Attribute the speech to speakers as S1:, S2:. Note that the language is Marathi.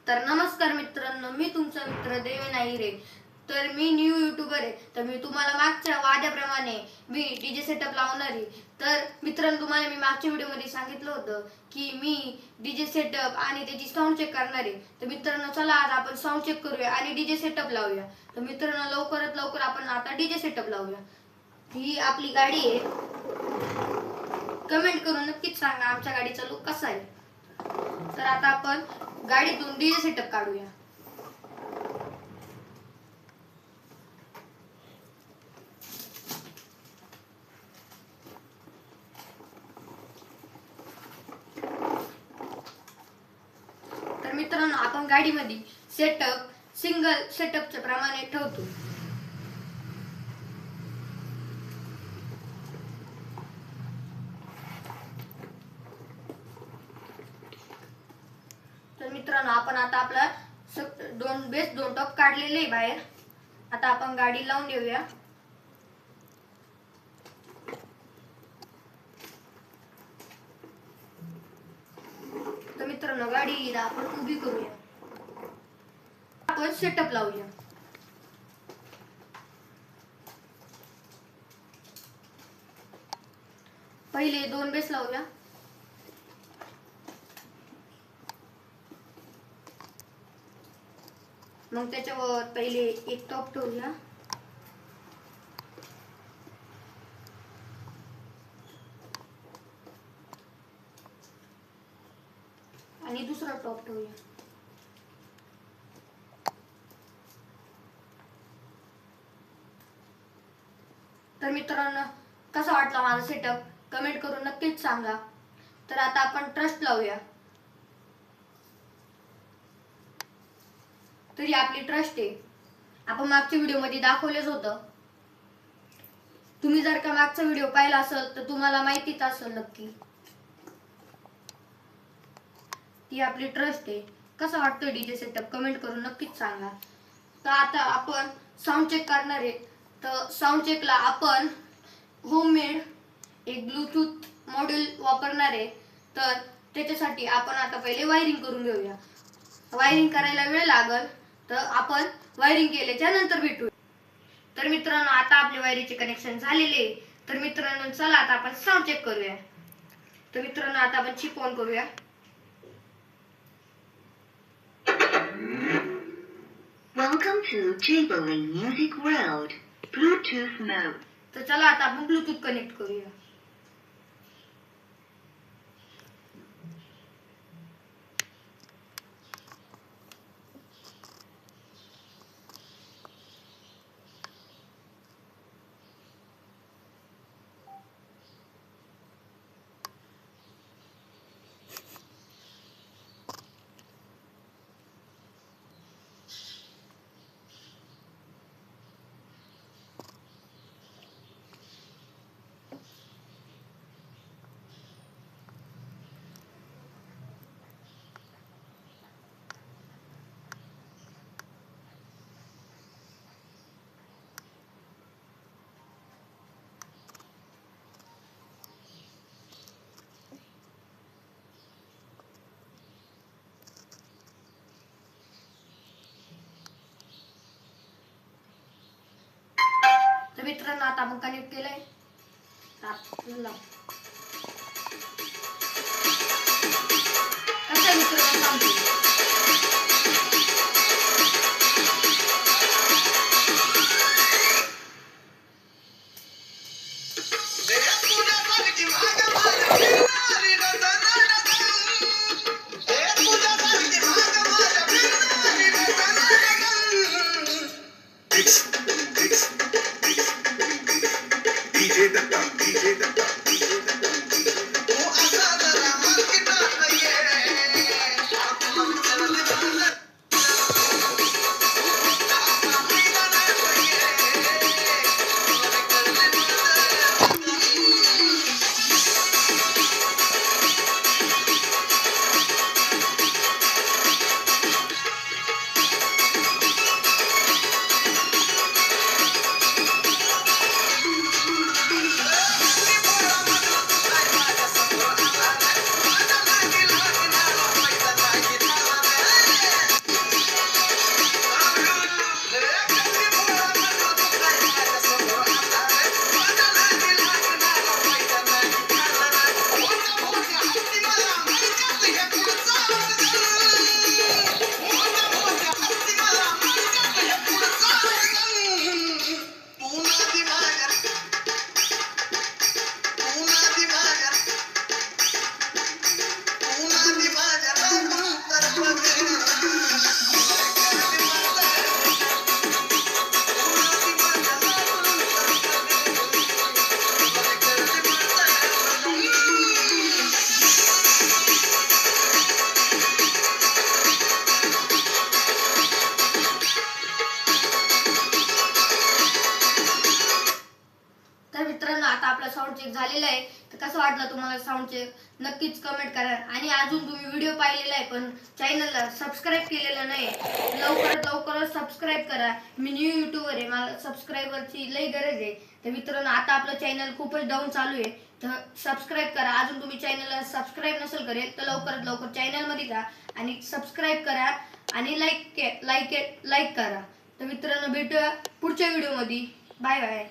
S1: तर नमस्कार मित्रांनो, मी तुमचा मित्र देवेन आहिरे. तर मी न्यू यूट्यूबर आहे. तर मी तुम्हाला मागच्या वाद्याप्रमाणे मी डीजे सेटअप लावणार आहे. तर मित्रांनो, तुम्हाला मी मागच्या व्हिडिओमध्ये सांगितलं होतं की मी डीजे सेटअप आणि त्याची साऊंड चेक करणार आहे. तर मित्रांनो, चला आज आपण साऊंड चेक करूया आणि डीजे सेटअप लावूया. तर मित्रांनो, लवकरात लवकर आपण आता डीजे सेटअप लावूया. ही आपली गाडी आहे. कमेंट करून नक्कीच सांगा आमच्या गाडीचा लुक कसा आहे. तर आता आपण गाडीतून डीजे सेटअप काढूया. तर मित्रांनो, आपण गाडीमध्ये सेटअप सिंगल सेटअपच्या प्रमाणे ठेवतो. तर मित्रांनो, आपण आता आपला दोन बेस दोन टॉप काढलेले आहे बाहेर. आता आपण गाडी लावून देऊया. तर मित्रांनो, गाडी आपण उभी करूया. आपण सेटअप लावूया. पहिले दोन बेस लावूया. मग त्याच्यावर पहिले एक टॉप ठेवूया. आणि दुसरा टॉप ठेवूया. तर मित्रांनो, कसा वाटला माझा सेटअप कमेंट करून नक्कीच सांगा. तर आता आपण ट्रस्ट लावूया. तरी आपली ट्रस्ट आहे. आपण मागच्या व्हिडिओमध्ये दाखवलेच होतं. तुम्ही जर का मागचा व्हिडिओ पाहिला असेल तर तुम्हाला माहितीच असेल नक्की. ती आपली ट्रस्ट आहे. कसा वाटतोय डीजे सेटअप कमेंट करून नक्कीच सांगा. तर आता आपण साऊंड चेक करणार आहे. तर साऊंड चेकला आपण होममेड एक ब्लूटूथ मॉड्यूल वापरणार आहे. तर त्याच्यासाठी आपण आता पहिले वायरिंग करून घेऊया. वायरिंग करायला वेळ लागल, तर आपण वायरिंग केल्याच्या नंतर भेटू. तर मित्रांनो, आता आपले वायरीचे कनेक्शन झालेले. तर मित्रांनो, चला आता आपण साऊंड चेक करूया. तर मित्रांनो, आता आपण चिप ऑन करूया.
S2: Welcome to Jubilee Music World, Bluetooth mode.
S1: तर चला आता आपण ब्लूटूथ कनेक्ट करूया. तर मित्रांनो, आता आपण कनेक्ट केलंय. कसं मित्रांनो सांगतो. चेक झालेला आहे. तर कसं वाटलं तुम्हाला साऊंड चेक नक्कीच कमेंट करा. आणि अजून तुम्ही व्हिडिओ पाहिलेला आहे पण चॅनलला सबस्क्राईब केलेलं नाही, लवकरात सबस्क्राईब करा. मी न्यू युट्यूबर आहे, मला सबस्क्रायबरची लई गरज आहे. तर मित्रांनो आता आपलं चॅनल खूपच डाऊन चालू आहे, तर सबस्क्राईब करा. अजून तुम्ही चॅनलला सबस्क्राईब नसेल करेल तर लवकरात लवकर चॅनलमध्ये जा आणि सबस्क्राईब करा आणि लाईक करा. तर मित्रांनो भेटूया पुढच्या व्हिडिओमध्ये. Bye bye.